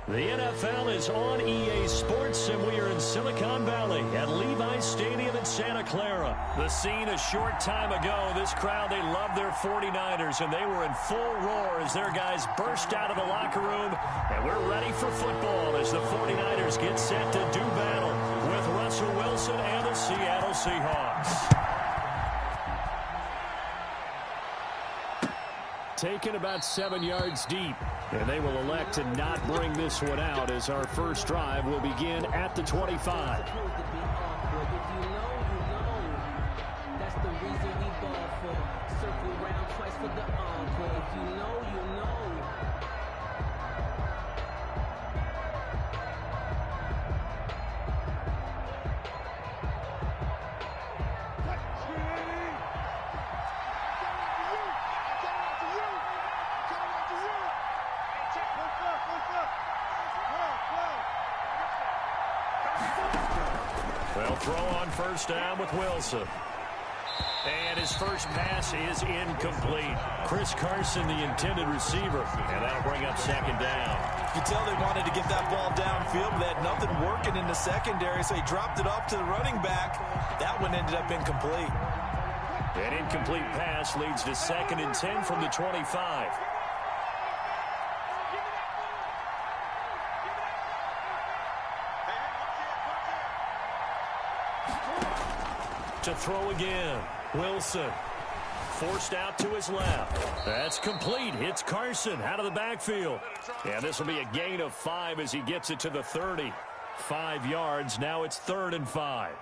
The NFL is on EA Sports, and we are in Silicon Valley at Levi's Stadium in Santa Clara. The scene a short time ago, this crowd, they love their 49ers, and they were in full roar as their guys burst out of the locker room. And we're ready for football as the 49ers get set to do battle with Russell Wilson and the Seattle Seahawks. Taken about 7 yards deep. And they will elect to not bring this one out as our first drive will begin at the 25. They'll throw on first down with Wilson. And his first pass is incomplete. Chris Carson, the intended receiver. And that'll bring up second down. You can tell they wanted to get that ball downfield, but they had nothing working in the secondary, so he dropped it off to the running back. That one ended up incomplete. An incomplete pass leads to 2nd and 10 from the 25. To throw again. Wilson forced out to his left. That's complete. Hits Carson out of the backfield. And this will be a gain of 5 as he gets it to the 30. 5 yards. Now it's 3rd and 5.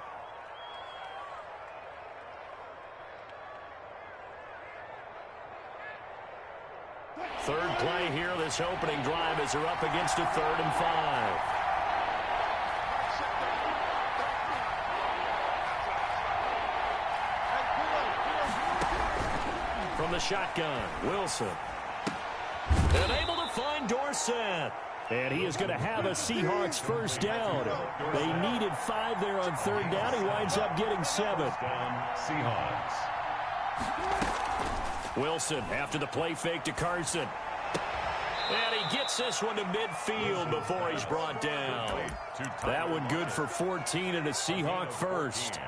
Third play here, this opening drive as they're up against a 3rd and 5. From the shotgun, Wilson. And able to find Dorsett. And he is going to have a Seahawks first down. They needed 5 there on 3rd down. He winds up getting 7. Seahawks. Wilson after the play fake to Carson. And he gets this one to midfield before he's brought down. That one good for 14 and a Seahawk first.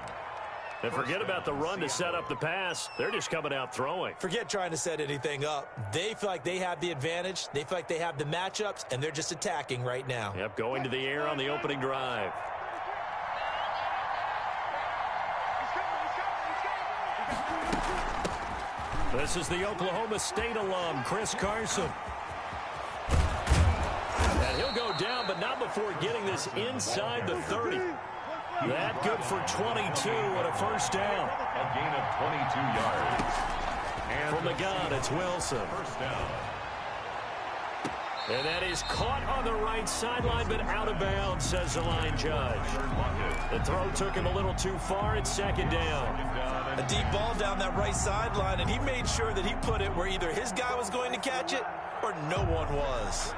And forget about the run to set up the pass. They're just coming out throwing. Forget trying to set anything up. They feel like they have the advantage. They feel like they have the matchups, and they're just attacking right now. Yep, going to the air on the opening drive. This is the Oklahoma State alum, Chris Carson. And he'll go down, but not before getting this inside the 30. That good for 22 and a first down. A gain of 22 yards. And from the gun, it's Wilson. First down. And that is caught on the right sideline, but out of bounds, says the line judge. The throw took him a little too far. It's 2nd down. A deep ball down that right sideline, and he made sure that he put it where either his guy was going to catch it or no one was.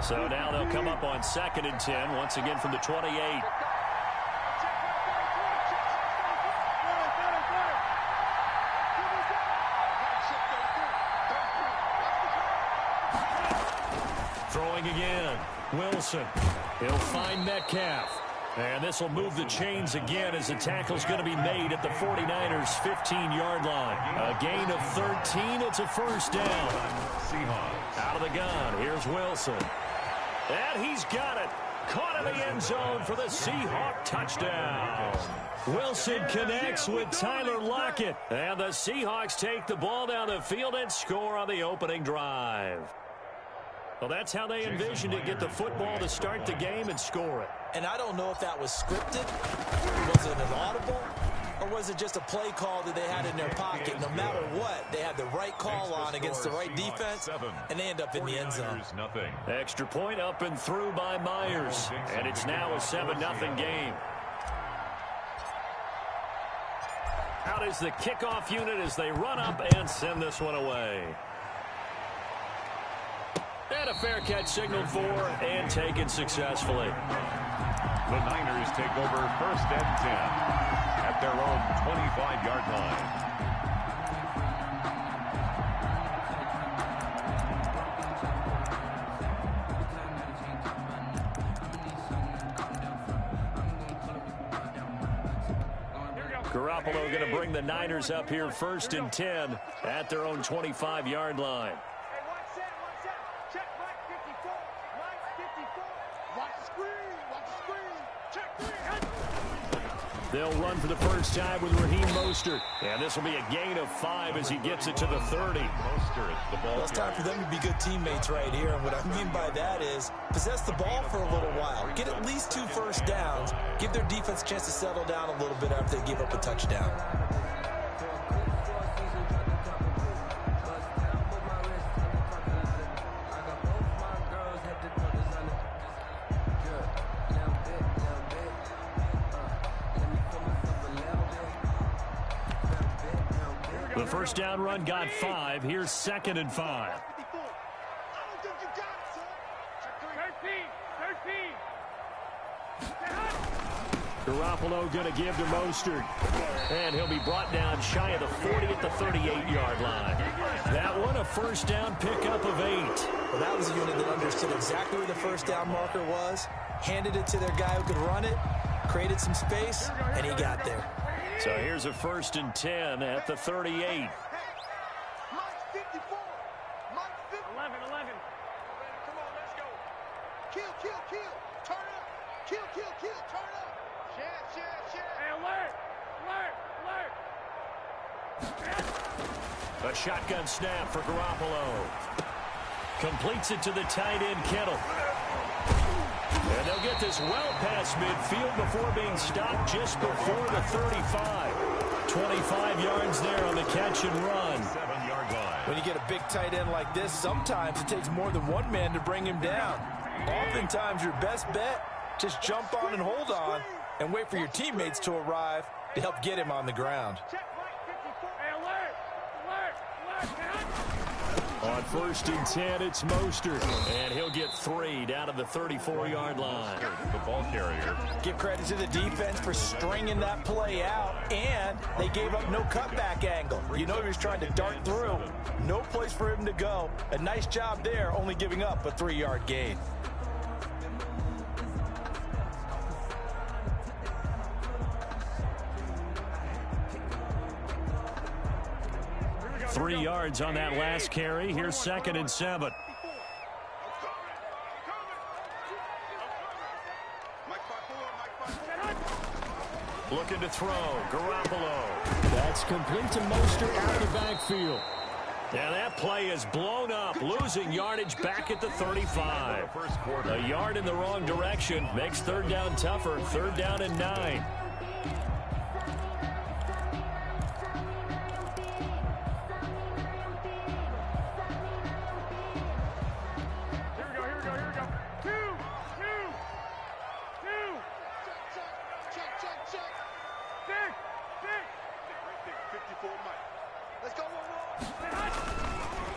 So now they'll come up on 2nd and 10, once again from the 28. Throwing again. Wilson. He'll find Metcalf. And this will move the chains again as the tackle's going to be made at the 49ers' 15-yard line. A gain of 13. It's a first down. Seahawks. Out of the gun. Here's Wilson. And he's got it. Caught in the end zone for the Seahawk touchdown. Wilson connects with Tyler Lockett. And the Seahawks take the ball down the field and score on the opening drive. Well, that's how they envisioned it, get the football to start the game and score it. And I don't know if that was scripted, was it an audible, or was it just a play call that they had in their pocket? No matter what, they had the right call on against the right defense, and they end up in the end zone. Extra point up and through by Myers, and it's now a 7-0 game. Out is the kickoff unit as they run up and send this one away. And a fair catch signaled for and taken successfully. The Niners take over 1st and 10 at their own 25-yard line. Garoppolo going to bring the Niners up here 1st and 10 at their own 25-yard line. They'll run for the first time with Raheem Mostert. And this will be a gain of 5 as he gets it to the 30. Well, it's time for them to be good teammates right here. And what I mean by that is possess the ball for a little while. Get at least 2 first downs. Give their defense a chance to settle down a little bit after they give up a touchdown. The first down run got 5. Here's 2nd and 5. Garoppolo going to give to Mostert. And he'll be brought down shy of the 40 at the 38-yard line. That one a first down pickup of 8. Well, that was a unit that understood exactly where the first down marker was, handed it to their guy who could run it, created some space, and he got there. So here's a 1st and 10 at the 38. 11. 11. Come on, let's go. Kill. Turn up. Kill. Turn up. Share. Hey, alert. A shotgun snap for Garoppolo. Completes it to the tight end, Kittle. And they'll get this well past midfield before being stopped just before the 35. 25 yards there on the catch and run. 7-yard line. When you get a big tight end like this, sometimes it takes more than one man to bring him down. Oftentimes, your best bet, just jump on and hold on and wait for your teammates to arrive to help get him on the ground. On 1st and 10, it's Mostert. And he'll get 3 down to the 34-yard line. The ball carrier. Give credit to the defense for stringing that play out, and they gave up no cutback angle. You know he was trying to dart through. No place for him to go. A nice job there, only giving up a 3-yard gain. Three yards on that last carry. Here's 2nd and 7. Looking to throw. Garoppolo. That's complete to Mostert out of the backfield. And that play is blown up, losing yardage back at the 35. A yard in the wrong direction makes 3rd down tougher. 3rd down and 9.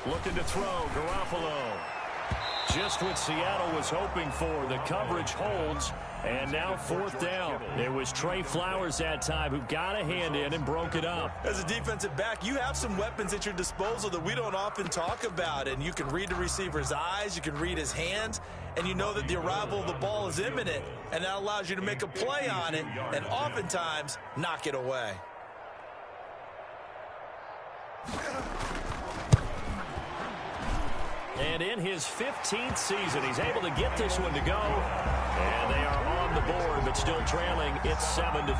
Looking to throw, Garoppolo. Just what Seattle was hoping for. The coverage holds, and now 4th down. It was Trey Flowers that time who got a hand in and broke it up. As a defensive back, you have some weapons at your disposal that we don't often talk about, and you can read the receiver's eyes, you can read his hands, and you know that the arrival of the ball is imminent, and that allows you to make a play on it and oftentimes knock it away. And in his 15th season, he's able to get this one to go. And they are on the board, but still trailing. It's 7-3.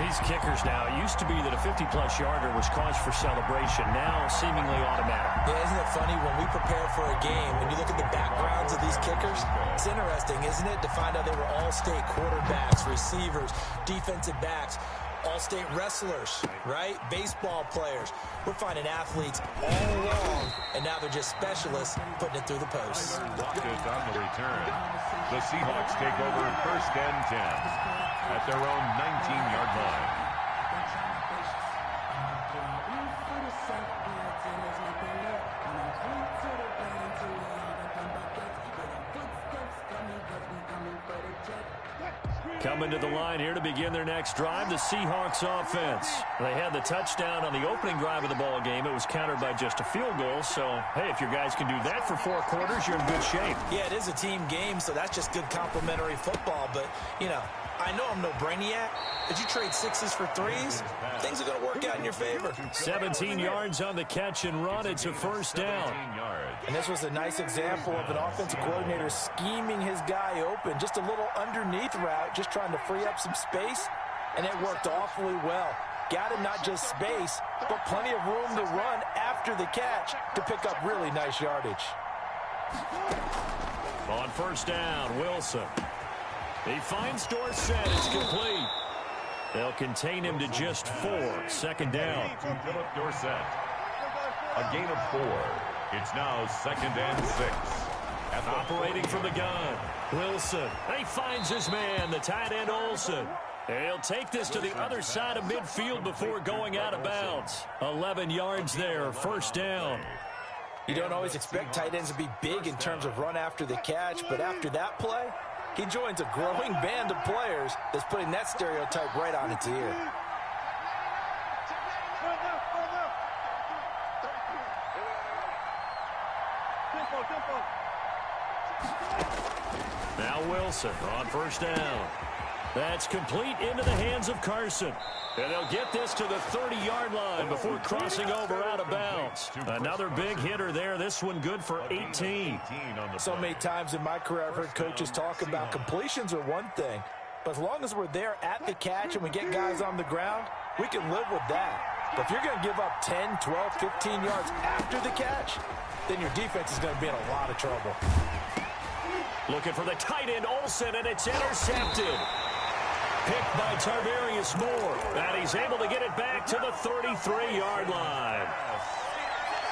These kickers now, it used to be that a 50-plus yarder was cause for celebration. Now, seemingly automatic. Yeah, isn't it funny when we prepare for a game, when you look at the backgrounds of these kickers, it's interesting, isn't it, to find out they were all-state quarterbacks, receivers, defensive backs, all-state wrestlers, right? Baseball players. We're finding athletes all along, and now they're just specialists putting it through the posts. Rockets on the return. The Seahawks take over 1st and 10 at their own 19-yard line. Coming to the line here to begin their next drive, the Seahawks offense. They had the touchdown on the opening drive of the ball game. It was countered by just a field goal. So, hey, if your guys can do that for 4 quarters, you're in good shape. Yeah, it is a team game, so that's just good complimentary football. But, you know, I know I'm no brainiac. Did you trade 6s for 3s? Things are going to work out in your favor. 17 yards on the catch and run. It's a first down. And this was a nice example of an offensive coordinator scheming his guy open. Just a little underneath route, just trying to free up some space, and it worked awfully well. Got him not just space, but plenty of room to run after the catch to pick up really nice yardage. On first down, Wilson. He finds Dorsett. It's complete. They'll contain him to just 4. Second down. Philip Dorsett. A gain of 4. It's now 2nd and 6. Operating from the gun. Wilson. He finds his man, the tight end Olsen. He'll take this to the other side of midfield before going out of bounds. 11 yards there, first down. You don't always expect tight ends to be big in terms of run after the catch, but after that play, he joins a growing band of players that's putting that stereotype right on its ear. Now Wilson on first down. That's complete into the hands of Carson. And they'll get this to the 30-yard line before crossing over out of bounds. Another big hitter there. This one good for 18. So many times in my career I've heard coaches talk about completions are one thing, but as long as we're there at the catch and we get guys on the ground, we can live with that. But if you're going to give up 10, 12, 15 yards after the catch, then your defense is going to be in a lot of trouble. Looking for the tight end Olsen, and it's intercepted. Picked by Tarvarius Moore, and he's able to get it back to the 33-yard line.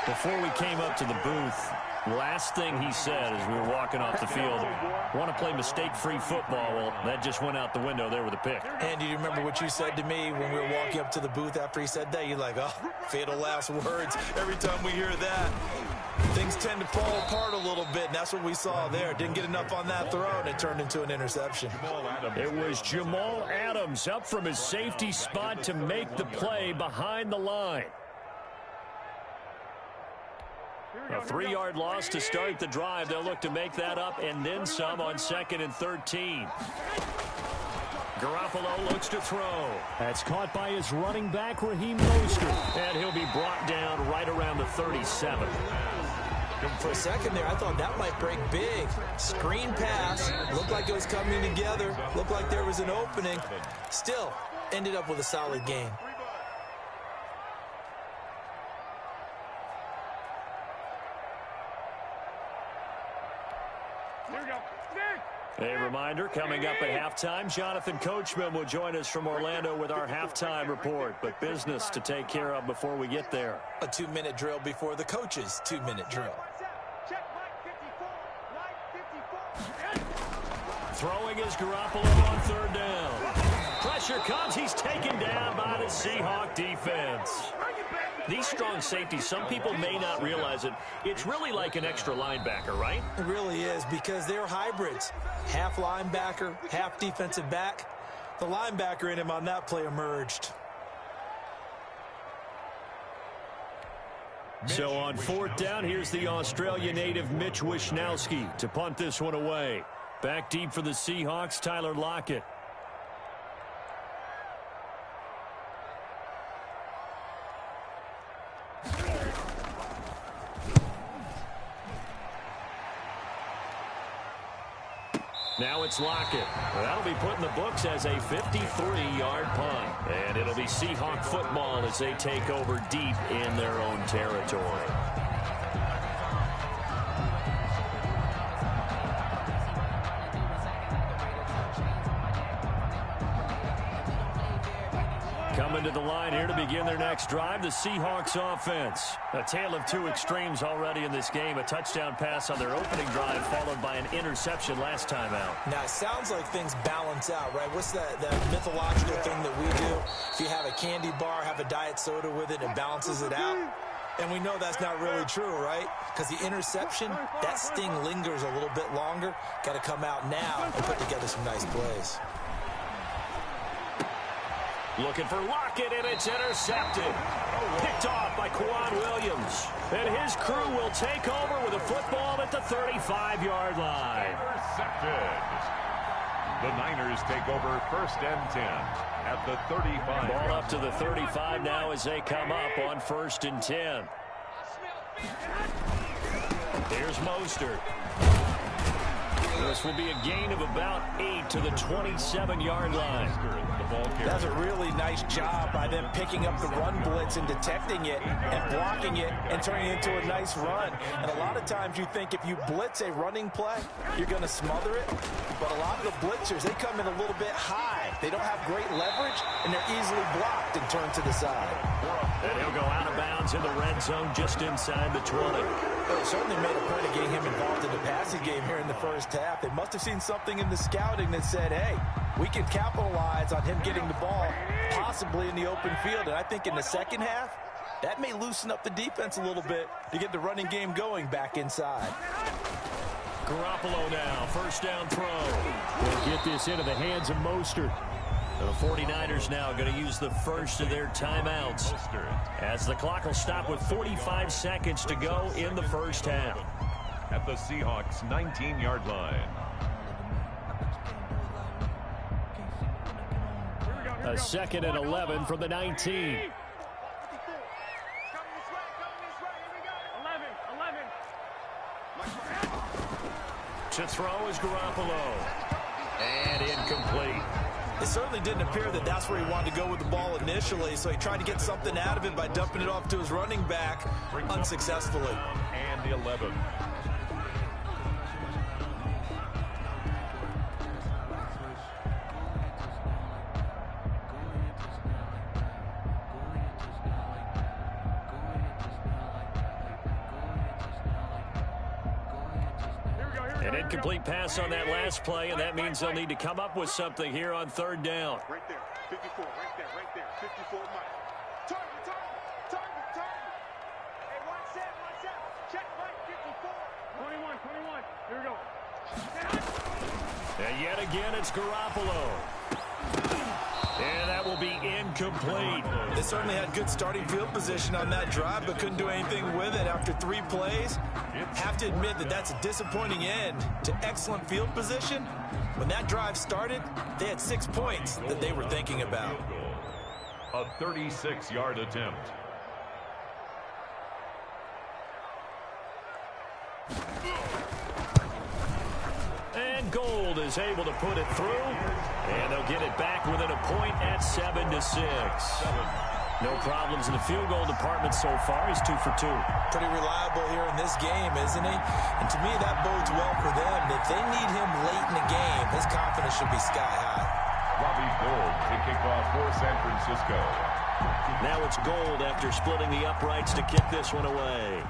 Before we came up to the booth, last thing he said as we were walking off the field, want to play mistake-free football. Well, that just went out the window there with a pick. And do you remember what you said to me when we were walking up to the booth after he said that? You're like, oh, fatal last words. Every time we hear that, things tend to fall apart a little bit, and that's what we saw there. Didn't get enough on that throw, and it turned into an interception. It was Jamal Adams up from his safety spot to make the play behind the line. A 3-yard loss to start the drive. They'll look to make that up and then some on 2nd and 13. Garoppolo looks to throw. That's caught by his running back, Raheem Mostert. And he'll be brought down right around the 37. For a second there, I thought that might break big. Screen pass. Looked like it was coming together. Looked like there was an opening. Still, ended up with a solid gain. A reminder, coming up at halftime, Jonathan Coachman will join us from Orlando with our halftime report. But business to take care of before we get there. A 2-minute drill before the coach's 2-minute drill. Throwing is Garoppolo on third down. Pressure comes. He's taken down by the Seahawk defense. These strong safeties, some people may not realize it. It's really like an extra linebacker, right? It really is, because they're hybrids. Half linebacker, half defensive back. The linebacker in him on that play emerged. So on fourth down, here's the Australia native Mitch Wishnowsky to punt this one away. Back deep for the Seahawks, Tyler Lockett. Now it's Lockett. That'll be put in the books as a 53-yard punt. And it'll be Seahawk football as they take over deep in their own territory. Coming to the line here to begin their next drive, the Seahawks offense. A tale of two extremes already in this game. A touchdown pass on their opening drive, followed by an interception last time out. Now, it sounds like things balance out, right? What's that mythological thing that we do? If you have a candy bar, have a diet soda with it, it balances it out. And we know that's not really true, right? Because the interception, that sting lingers a little bit longer. Got to come out now and put together some nice plays. Looking for Lockett, and it's intercepted. Picked off by Quan Williams. And his crew will take over with a football at the 35-yard line. Intercepted. The Niners take over 1st and 10 at the 35. Ball up to the 35 now as they come up on 1st and 10. Here's Mostert. This will be a gain of about 8 to the 27-yard line. That's a really nice job by them picking up the run blitz and detecting it and blocking it and turning it into a nice run. And a lot of times you think if you blitz a running play, you're going to smother it. But a lot of the blitzers, they come in a little bit high. They don't have great leverage, and they're easily blocked and turned to the side. And he'll go out of bounds in the red zone just inside the 20. They certainly made a point of getting him involved in the passing game here in the first half. They must have seen something in the scouting that said, hey, we can capitalize on him getting the ball, possibly in the open field. And I think in the second half, that may loosen up the defense a little bit to get the running game going back inside. Garoppolo now, 1st down throw. They'll get this into the hands of Mostert. The 49ers now going to use the first of their timeouts as the clock will stop with 45 seconds to go in the first half. At the Seahawks' 19-yard line. A 2nd and 11 from the 19. To throw is Garoppolo. And incomplete. It certainly didn't appear that that's where he wanted to go with the ball initially, so he tried to get something out of it by dumping it off to his running back unsuccessfully. And the 11. An incomplete pass on that last play, and that means they'll need to come up with something here on 3rd down. Right there, 54, right there, 54 Mike. Target. Hey, one set. Check Mike, 54. 21. Here we go. And yet again, it's Garoppolo. And that will be incomplete. They certainly had good starting field position on that drive, but couldn't do anything with it after 3 plays. Have to admit that that's a disappointing end to excellent field position. When that drive started, they had 6 points that they were thinking about. A 36-yard attempt. And Gold is able to put it through. And they'll get it back within a point at 7-6. No problems in the field goal department so far. He's 2 for 2. Pretty reliable here in this game, isn't he? And to me, that bodes well for them. If they need him late in the game, his confidence should be sky high. Robbie Gould to kick off for San Francisco. Now it's Gold after splitting the uprights to kick this one away.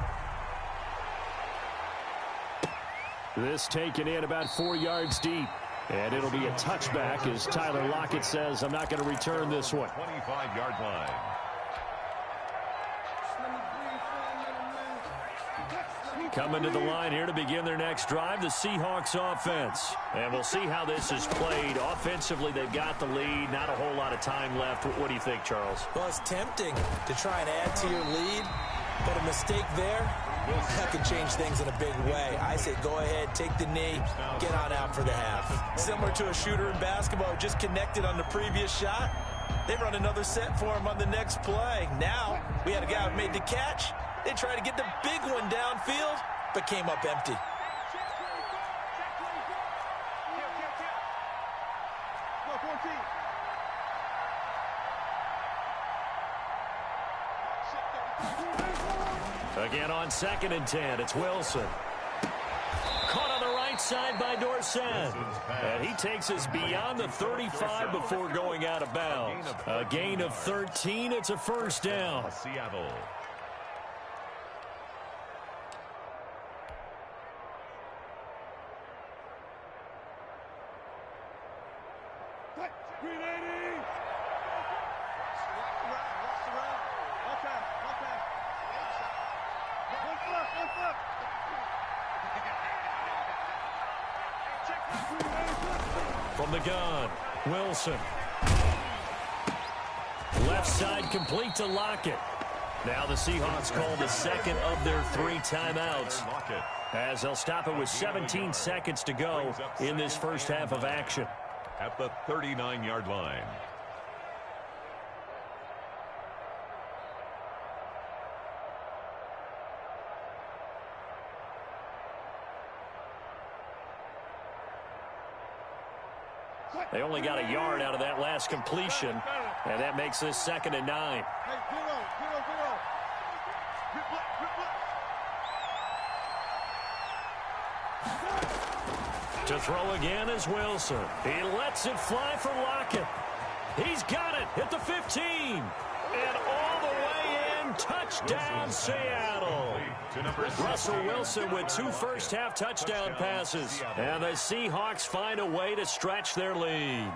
This taken in about 4 yards deep. And it'll be a touchback as Tyler Lockett says, I'm not going to return this one. 25-yard line. Coming to the line here to begin their next drive, the Seahawks offense. And we'll see how this is played. Offensively, they've got the lead. Not a whole lot of time left. What do you think, Charles? Well, it's tempting to try and add to your lead, but a mistake there, that can change things in a big way. I say go ahead, take the knee, get on out for the half. Similar to a shooter in basketball who just connected on the previous shot. They run another set for him on the next play. Now, we had a guy who made the catch. They tried to get the big one downfield, but came up empty. Again on 2nd and 10, it's Wilson. Caught on the right side by Dorsett. And he takes us beyond the 35 before going out of bounds. A gain of 13, it's a 1st down. Seattle. From the gun, Wilson. Left side complete to Lockett. Now the Seahawks call the second of their 3 timeouts, as they'll stop it with 17 seconds to go in this first half of action. At the 39-yard line. They only got a yard out of that last completion, and that makes this 2nd and 9. To throw again is Wilson. He lets it fly for Lockett. He's got it at the 15. And all the way in, touchdown Seattle. Russell Wilson with 2 first-half touchdown passes. And the Seahawks find a way to stretch their lead.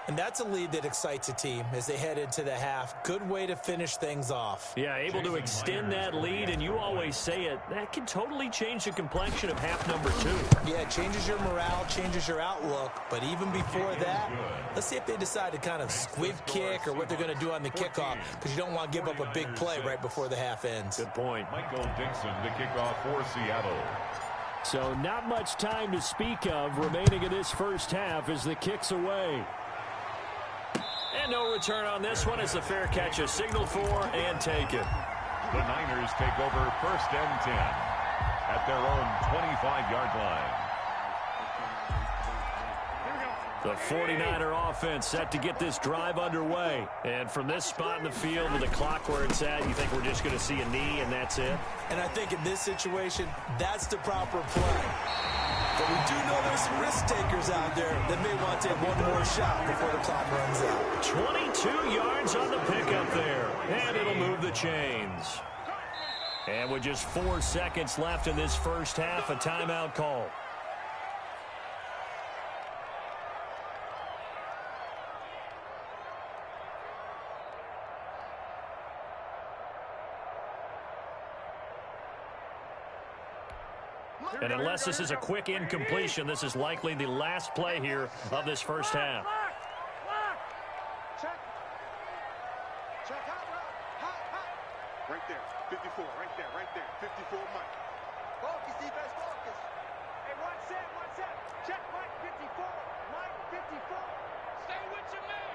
And that's a lead that excites a team as they head into the half. Good way to finish things off. Yeah, able to extend that lead, and you always say it, that can totally change the complexion of half number 2. Yeah, it changes your morale, changes your outlook. But even before that, let's see if they decide to kind of squib kick or what they're going to do on the kickoff, because you don't want to give up a big play right before the half ends. Good point. Michael Dixon to kick off for Seattle. So not much time to speak of remaining in this first half as the kick's away. And no return on this one as the fair catch is signaled for and taken. The Niners take over 1st and 10 at their own 25-yard line. The 49er offense set to get this drive underway. And from this spot in the field with the clock where it's at, you think we're just going to see a knee and that's it? And I think in this situation, that's the proper play. But we do know there's some risk takers out there that may want to take one more shot before the clock runs out. 22 yards on the pickup there. And it'll move the chains. And with just 4 seconds left in this first half, a timeout call. And unless this is a quick incompletion, this is likely the last play here of this first half. Check. Check. Hot. Right there. 54. Right there. 54, Mike. Focus, defense, focus. Hey, one set. Check, Mike, 54. Mike, 54. Stay with your man.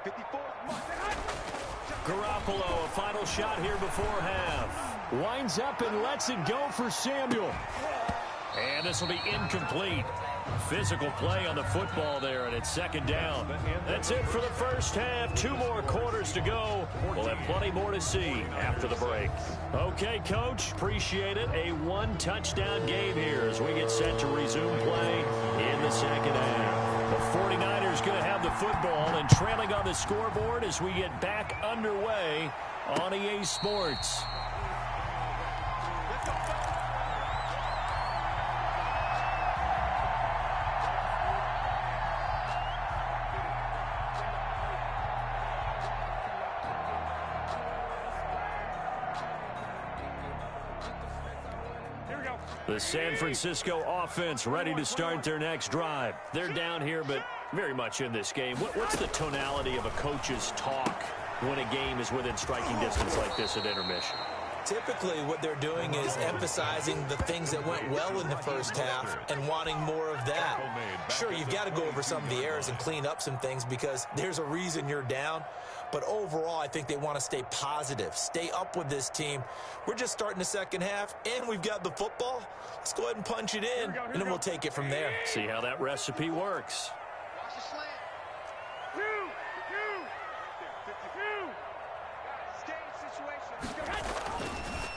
54, Mike. Garoppolo, a final shot here before half. Winds up and lets it go for Samuel. And this will be incomplete. Physical play on the football there, and it's 2nd down. That's it for the first half. 2 more quarters to go. We'll have plenty more to see after the break. Okay, Coach, appreciate it. A 1-touchdown game here as we get set to resume play in the 2nd half. The 49ers going to have the football and trailing on the scoreboard as we get back underway on EA Sports. The San Francisco offense ready to start their next drive. They're down here, but very much in this game. What's the tonality of a coach's talk when a game is within striking distance like this at intermission? Typically, what they're doing is emphasizing the things that went well in the first half and wanting more of that. Sure, you've got to go over some of the errors and clean up some things because there's a reason you're down. But overall, I think they want to stay positive, stay up with this team. We're just starting the second half, and we've got the football. Let's go ahead and punch it in, and then we'll take it from there. See how that recipe works. Watch the slant.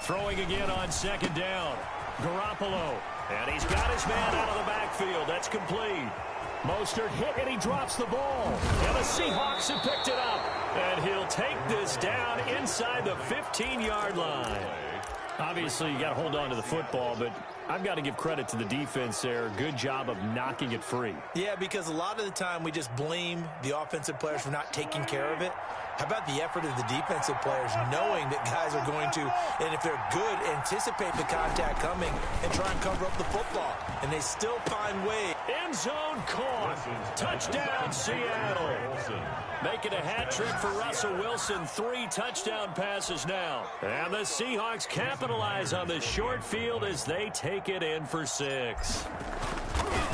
Throwing again on 2nd down. Garoppolo. And he's got his man out of the backfield. That's complete. Mostert hit and he drops the ball. And the Seahawks have picked it up. And he'll take this down inside the 15-yard line. Obviously, you got to hold on to the football, but I've got to give credit to the defense there. Good job of knocking it free. Yeah, because a lot of the time we just blame the offensive players for not taking care of it. How about the effort of the defensive players knowing that guys are going to, and if they're good, anticipate the contact coming and try and cover up the football. And they still find ways. End zone caught. Touchdown, Seattle. Making a hat trick for Russell Wilson. 3 touchdown passes now. And the Seahawks capitalize on the short field as they take it in for 6.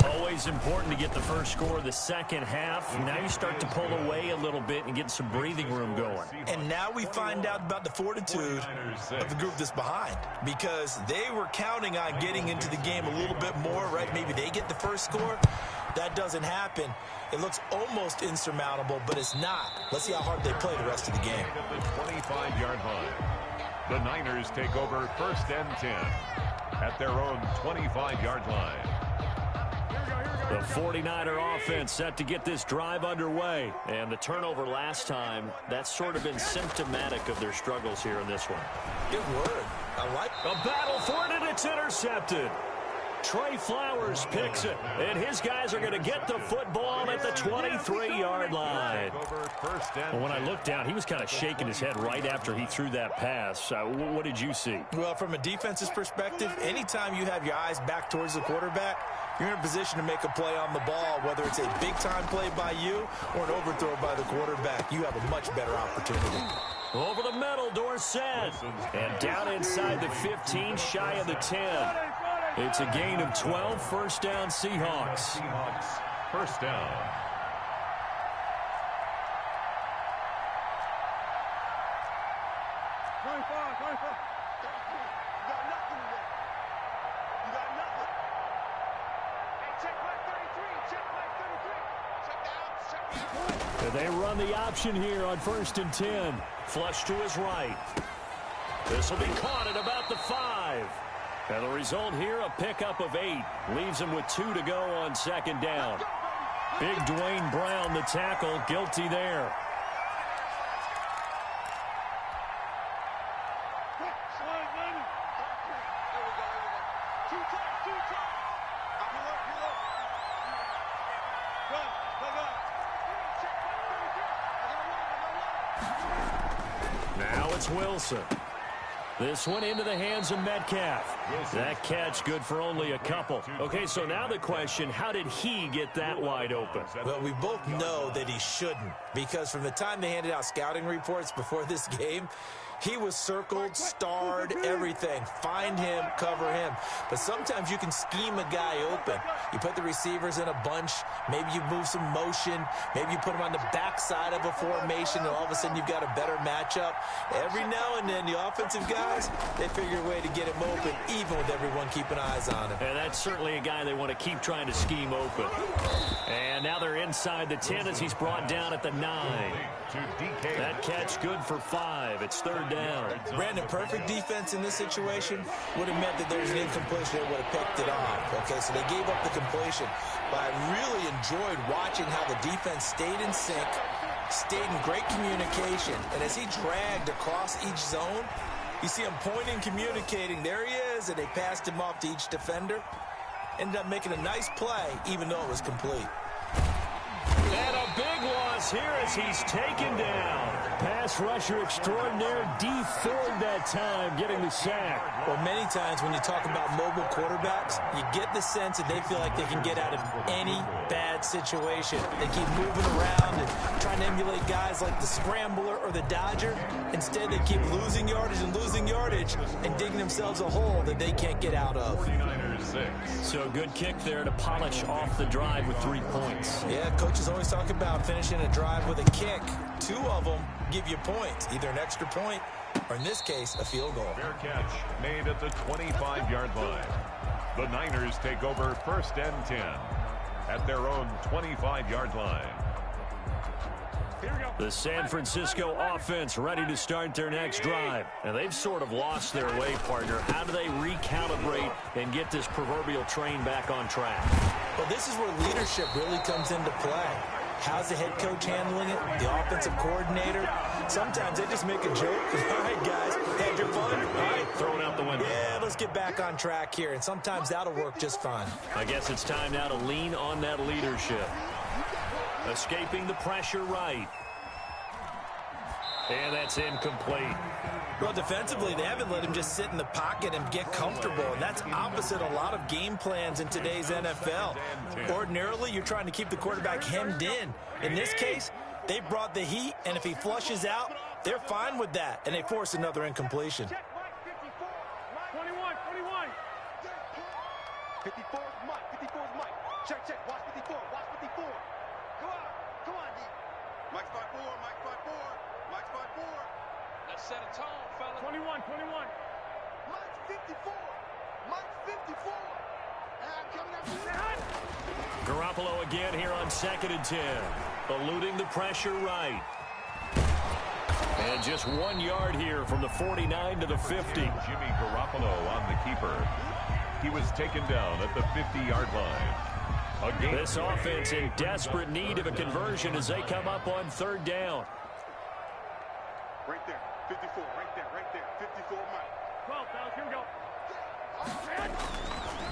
Always important to get the first score of the second half. Now you start to pull away a little bit and get some breathing room going. And now we find out about the fortitude of the group that's behind, because they were counting on getting into the game a little bit more, right? Maybe they get the first score. That doesn't happen. It looks almost insurmountable, but it's not. Let's see how hard they play the rest of the game. The 25-yard line. The Niners take over 1st and 10 at their own 25-yard line. The 49er offense set to get this drive underway. And the turnover last time, that's sort of been symptomatic of their struggles here in this one. Good word. I like a battle for it, and it's intercepted. Trey Flowers picks it, and his guys are going to get the football at the 23-yard line. Well, when I looked down, he was kind of shaking his head right after he threw that pass. What did you see? Well, from a defense's perspective, anytime you have your eyes back towards the quarterback, you're in a position to make a play on the ball, whether it's a big-time play by you or an overthrow by the quarterback. You have a much better opportunity. Over the middle, Dorsett. And down inside the 15, shy of the 10. It's a gain of 12, first down Seahawks. First down. They run the option here on 1st and 10. Flush to his right. This will be caught at about the 5. And the result here, a pickup of 8. Leaves him with 2 to go on 2nd down. Big Dwayne Brown, the tackle, guilty there. Now it's Wilson. This one into the hands of Metcalf. That catch good for only a couple. Okay, so now the question, how did he get that wide open? Well, we both know that he shouldn't, because from the time they handed out scouting reports before this game, he was circled, starred, everything. Find him, cover him. But sometimes you can scheme a guy open. You put the receivers in a bunch. Maybe you move some motion. Maybe you put him on the backside of a formation, and all of a sudden you've got a better matchup. Every now and then, the offensive guys, they figure a way to get him open, even with everyone keeping eyes on him. And that's certainly a guy they want to keep trying to scheme open. And now they're inside the 10 as he's brought down at the 9. That catch good for 5. It's 3rd down. Brandon, perfect defense in this situation would have meant that there's an incompletion that would have picked it off. Okay, so they gave up the completion. But I really enjoyed watching how the defense stayed in sync, stayed in great communication. And as he dragged across each zone, you see him pointing, communicating. There he is, and they passed him off to each defender. Ended up making a nice play, even though it was complete. And a big loss here as he's taken down. Pass rusher extraordinaire, D Ford that time, getting the sack. Well, many times when you talk about mobile quarterbacks, you get the sense that they feel like they can get out of any bad situation. They keep moving around and trying to emulate guys like the Scrambler or the Dodger. Instead, they keep losing yardage and digging themselves a hole that they can't get out of. 49ers 6. So good kick there to polish off the drive with 3 points. Yeah, coaches always talk about finishing a drive with a kick. 2 of them give you points, either an extra point or, in this case, a field goal. Fair catch made at the 25-yard line. The Niners take over 1st and 10 at their own 25-yard line. The San Francisco offense ready to start their next drive. And they've sort of lost their way, partner. How do they recalibrate and get this proverbial train back on track? Well, this is where leadership really comes into play. How's the head coach handling it? The offensive coordinator? Sometimes they just make a joke. All right, guys, had your fun? All right, throw it out the window. Yeah, let's get back on track here. And sometimes that'll work just fine. I guess it's time now to lean on that leadership. Escaping the pressure right. And that's incomplete. Well, defensively, they haven't let him just sit in the pocket and get comfortable, and that's opposite a lot of game plans in today's NFL. Ordinarily, you're trying to keep the quarterback hemmed in. In this case, they brought the heat, and if he flushes out, they're fine with that, and they force another incompletion. 54 is Mike. 54 is Mike. Check, check. Watch 54. Watch 54. Come on. Come on, D. Mike's 5'4. Mike's 5'4. Mike's 5'4. Let's set a tone, fella. 21. Mike's 54. Mike's 54. And coming up to the Garoppolo again here on 2nd and 10. Eluding the pressure right. And just 1 yard here from the 49 to the 50. Jimmy Garoppolo on the keeper. He was taken down at the 50-yard line. This offense in desperate need of a conversion as they come up on 3rd down. right there. 54. Right there. Right there. 54 Mike. 12, fellas. Here we go.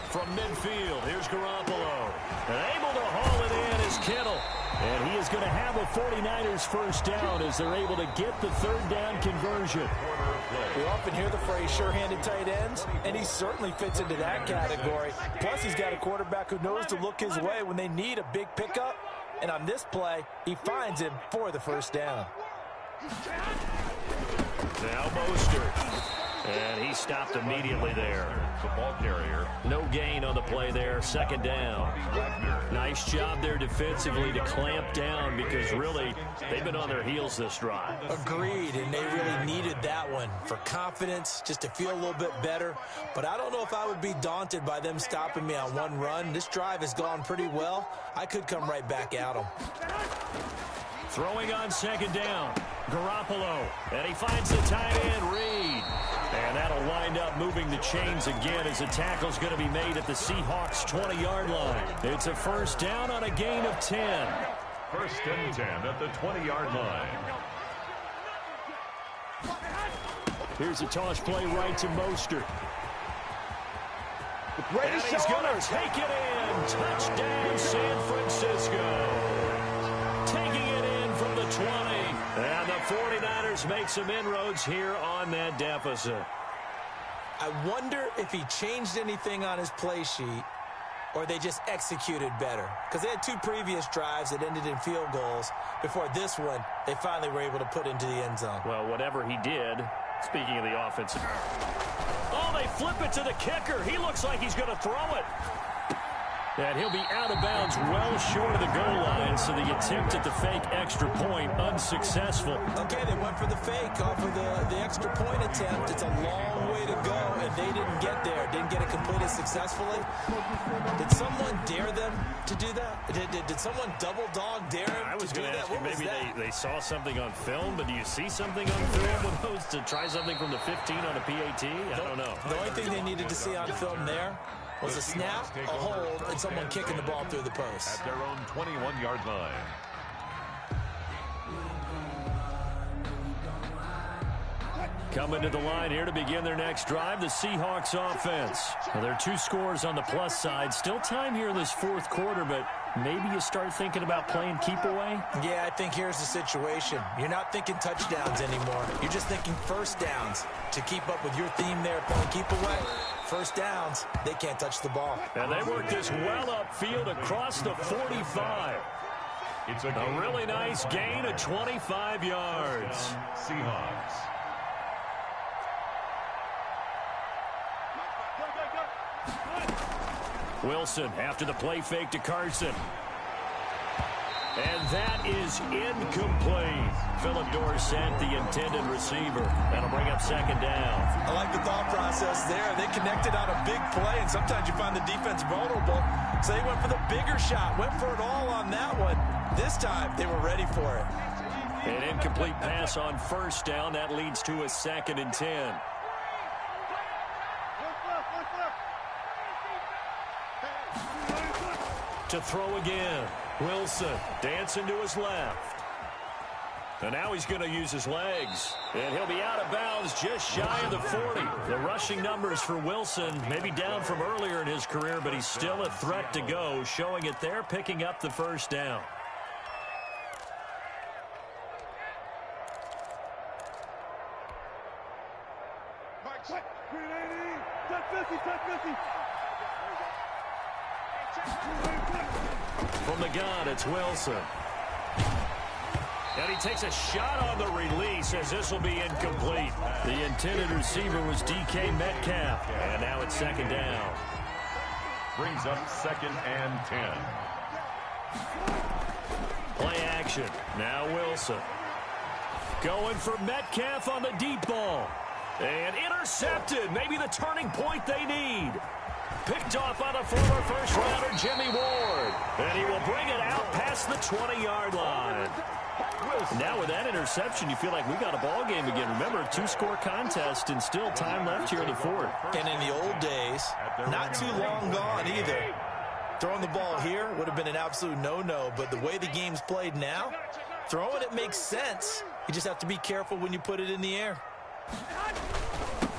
From midfield, here's Garoppolo. And able to haul it in is Kittle. And he is going to have a 49ers first down as they're able to get the 3rd down conversion. We often hear the phrase sure-handed tight ends, and he certainly fits into that category. Plus, he's got a quarterback who knows to look his way when they need a big pickup. And on this play, he finds him for the first down. Now Mostert. And he stopped immediately there. The ball carrier. No gain on the play there. 2nd down. Nice job there defensively to clamp down because really they've been on their heels this drive. Agreed, and they really needed that one for confidence, just to feel a little bit better. But I don't know if I would be daunted by them stopping me on one run. This drive has gone pretty well. I could come right back at them. Throwing on 2nd down. Garoppolo. And he finds the tight end, Reed. And that'll wind up moving the chains again as the tackle's going to be made at the Seahawks' 20-yard line. It's a first down on a gain of 10. 1st and 10 at the 20-yard line. Here's a toss play right to Mostert. Ready, And he's going to take it in. Touchdown, San Francisco. Taking it in from the 20. And the 49ers make some inroads here on that deficit. I wonder if he changed anything on his play sheet or they just executed better. Because they had 2 previous drives that ended in field goals. Before this one, they finally were able to put into the end zone. Well, whatever he did, speaking of the offensive. Oh, they flip it to the kicker. He looks like he's going to throw it. And he'll be out of bounds well short of the goal line, so the attempt at the fake extra point unsuccessful. Okay, they went for the fake off of the extra point attempt. It's a long way to go, and they didn't get there. Didn't get it completed successfully. Did someone dare them to do that? Did someone double dog dare them I was to do going to that? ask you, What was maybe that? they saw something on film, but do you see something on film with those to try something from the 15 on a PAT? I don't know. The only thing they needed to see on film there was a snap, a hold, and someone kicking the ball through the post. At their own 21-yard line. Coming to the line here to begin their next drive, the Seahawks offense. Well, there are 2 scores on the plus side. Still time here in this 4th quarter, but maybe you start thinking about playing keep away? Yeah, I think here's the situation. You're not thinking touchdowns anymore. You're just thinking first downs. To keep up with your theme there, playing keep away, first downs, they can't touch the ball. And they work this well upfield across the 45. It's A really nice gain of 25 yards. Seahawks. Wilson after the play fake to Carson. And that is incomplete. Philip Dorsett, the intended receiver. That'll bring up 2nd down. I like the thought process there. They connected on a big play, and sometimes you find the defense vulnerable. So they went for the bigger shot, went for it all on that one. This time, they were ready for it. An incomplete pass on 1st down. That leads to a 2nd and 10. To throw again. Wilson dancing to his left. And now he's going to use his legs. And he'll be out of bounds just shy of the 40. The rushing numbers for Wilson maybe down from earlier in his career, but he's still a threat to go, showing it there, picking up the first down. From the gun, it's Wilson. And he takes a shot on the release as this will be incomplete. The intended receiver was DK Metcalf. And now it's second down. Brings up 2nd and 10. Play action. Now Wilson. Going for Metcalf on the deep ball. And intercepted. Maybe the turning point they need. Picked off by the former first-rounder Jimmy Ward. And he will bring it out past the 20-yard line. Now with that interception, you feel like we got a ball game again. Remember, a 2-score contest and still time left here in the fourth. And in the old days, not too long gone either. Throwing the ball here would have been an absolute no-no, but the way the game's played now, throwing it makes sense. You just have to be careful when you put it in the air.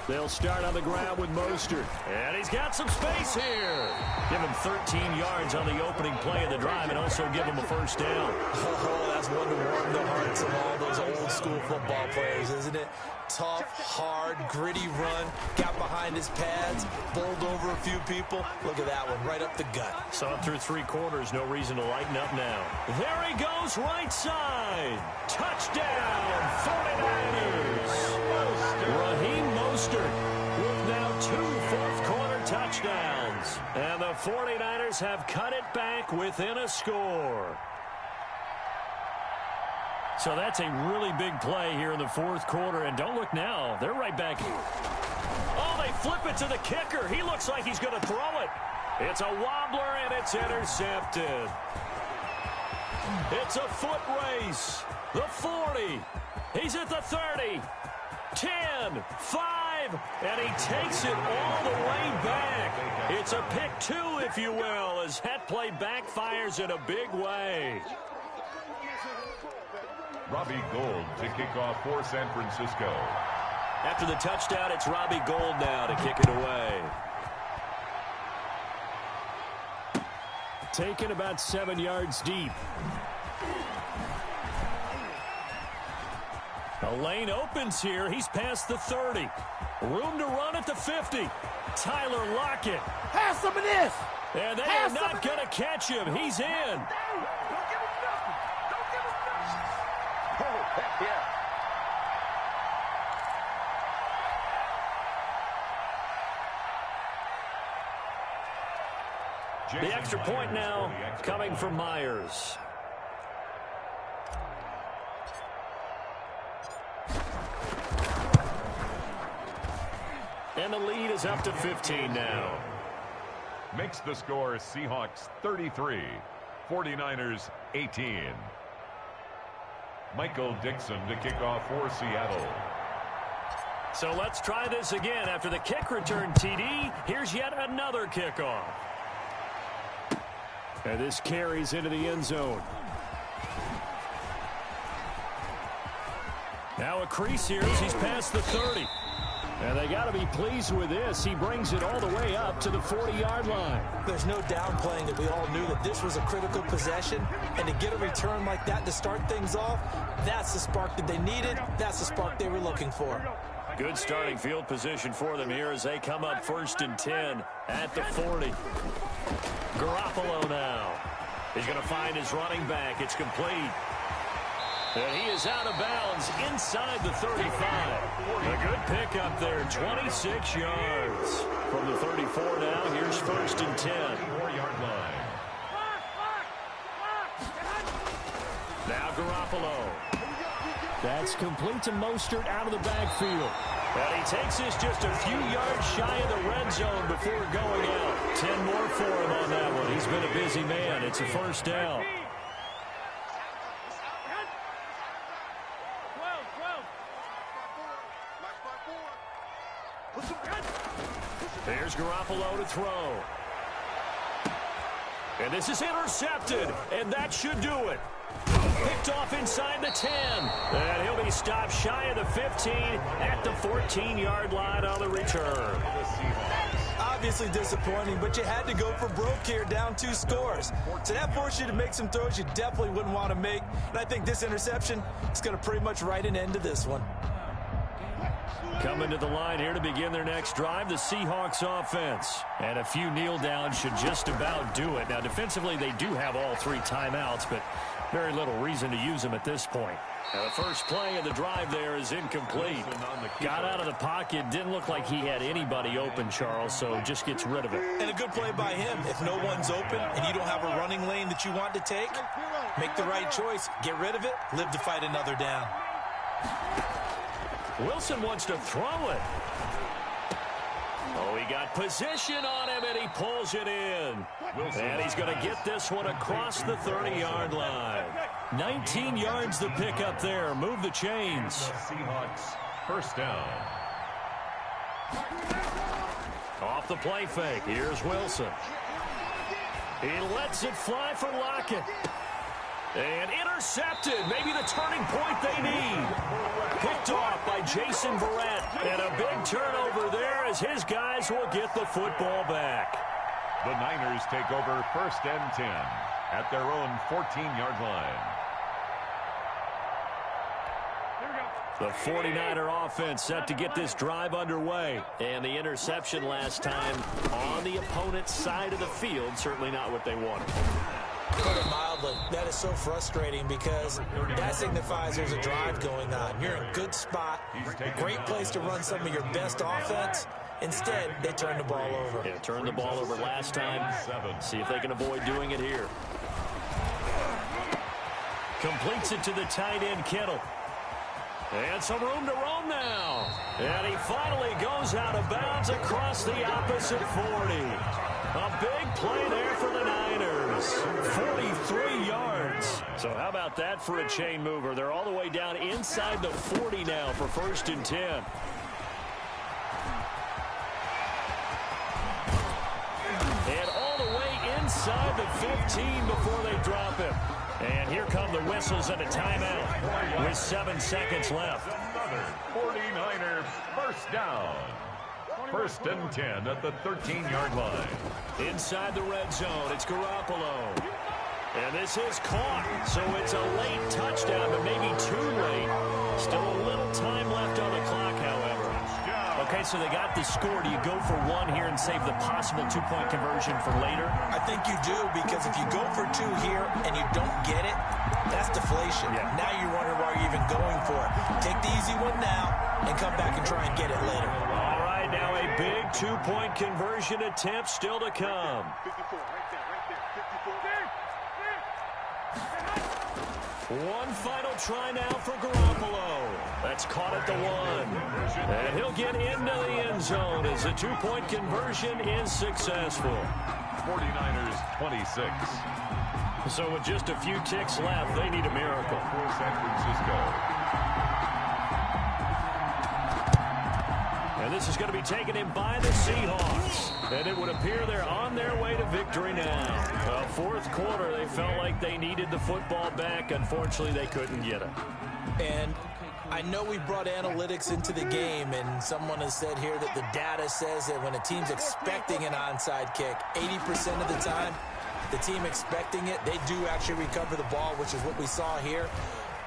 They'll start on the ground with Mostert. And he's got some space here. Give him 13 yards on the opening play of the drive and also give him a first down. Oh, that's one to warm the hearts of all those old-school football players, isn't it? Tough, hard, gritty run. Got behind his pads, bowled over a few people. Look at that one, right up the gut. Saw him through 3 quarters. No reason to lighten up now. There he goes, right side. Touchdown, 49ers. Raheem Mostert with now 2 fourth-quarter touchdowns. And the 49ers have cut it back within a score. So that's a really big play here in the fourth quarter. And don't look now. They're right back. Oh, they flip it to the kicker. He looks like he's going to throw it. It's a wobbler, and it's intercepted. It's a foot race. The 40. He's at the 30. 10, 5, and he takes it all the way back. It's a pick 2, if you will, as that play backfires in a big way. Robbie Gould to kick off for San Francisco. After the touchdown, it's Robbie Gould now to kick it away. Taken about 7 yards deep. A lane opens here. He's past the 30. Room to run at the 50. Tyler Lockett. Have some of this. And they are not going to catch him. He's in. Don't give him nothing. Don't give him nothing. Oh, heck yeah. The extra point now coming from Myers. And the lead is up to 15 now. Makes the score Seahawks 33, 49ers 18. Michael Dixon to kick off for Seattle. So let's try this again. After the kick return TD, here's yet another kickoff. And this carries into the end zone. Now a crease here as he's past the 30. And they got to be pleased with this. He brings it all the way up to the 40-yard line. There's no downplaying that we all knew that this was a critical possession. And to get a return like that to start things off, that's the spark that they needed. That's the spark they were looking for. Good starting field position for them here as they come up 1st and 10 at the 40. Garoppolo now. He's going to find his running back. It's complete. And he is out of bounds inside the 35. A good pickup there, 26 yards. From the 34 now, here's 1st and 10. 4-yard line. Now Garoppolo. That's complete to Mostert out of the backfield. And he takes this just a few yards shy of the red zone before going out. 10 more for him on that one. He's been a busy man. It's a first down. There's Garoppolo to throw. And this is intercepted, and that should do it. Picked off inside the 10. And he'll be stopped shy of the 15 at the 14-yard line on the return. Obviously disappointing, but you had to go for broke here, down 2 scores. So that forced you to make some throws you definitely wouldn't want to make. And I think this interception is going to pretty much write an end to this one. Coming to the line here to begin their next drive, the Seahawks offense. And a few kneel downs should just about do it. Now, defensively, they do have all 3 timeouts, but very little reason to use them at this point. Now, the first play of the drive there is incomplete. Got out of the pocket, didn't look like he had anybody open, Charles, so just gets rid of it. And a good play by him. If no one's open and you don't have a running lane that you want to take, make the right choice. Get rid of it. Live to fight another down. Wilson wants to throw it. Oh, he got position on him, and he pulls it in. And he's going to get this one across the 30-yard line. 19 yards to pick up there. Move the chains. Seahawks first down. Off the play fake. Here's Wilson. He lets it fly for Lockett. And intercepted. Maybe the turning point they need. Picked off by Jason Verrett. And a big turnover there as his guys will get the football back. The Niners take over first and 10 at their own 14-yard line. The 49er offense set to get this drive underway. And the interception last time on the opponent's side of the field. Certainly not what they wanted. Put it mildly, that is so frustrating because that signifies there's a drive going on. You're in a good spot, great place to run some of your best offense. Instead, they turn the ball over. Yeah, turned the ball over last time. See if they can avoid doing it here. Completes it to the tight end, Kittle. And some room to roam now. And he finally goes out of bounds across the opposite 40. A big play there for the Niners. 43 yards. So how about that for a chain mover? They're all the way down inside the 40 now for first and 10. And all the way inside the 15 before they drop him. And here come the whistles and a timeout with 7 seconds left. Another 49er first down. First and 10 at the 13-yard line. Inside the red zone, it's Garoppolo. And this is caught, so it's a late touchdown, but maybe too late. Still a little time left on the clock, however. Okay, so they got the score. Do you go for one here and save the possible two-point conversion for later? I think you do, because if you go for 2 here and you don't get it, that's deflation. Yeah. Now you're wondering why you're even going for it. Take the easy one now and come back and try and get it later. All right, now a big two-point conversion attempt still to come. 54, right there, 54. One final try now for Garoppolo. That's caught at the 1. And he'll get into the end zone as the two-point conversion is successful. 49ers 26. So with just a few ticks left, they need a miracle. For San Francisco. And this is going to be taken in by the Seahawks. And it would appear they're on their way to victory now. Fourth quarter, they felt like they needed the football back. Unfortunately, they couldn't get it. And I know we brought analytics into the game, and someone has said here that the data says that when a team's expecting an onside kick, 80% of the time, the team expecting it, they do actually recover the ball, which is what we saw here.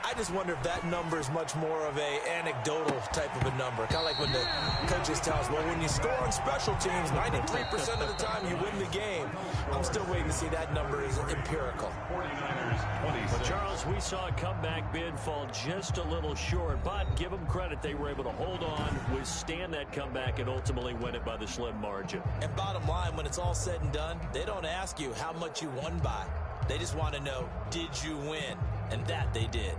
I just wonder if that number is much more of a anecdotal type of a number. Kind of like when the coaches tell us, well, when you score on special teams, 93% of the time you win the game. I'm still waiting to see that number is empirical. 49ers 26. But Charles, we saw a comeback bid fall just a little short, but give them credit. They were able to hold on, withstand that comeback, and ultimately win it by the slim margin. And bottom line, when it's all said and done, they don't ask you how much you won by. They just want to know, did you win? And that they did.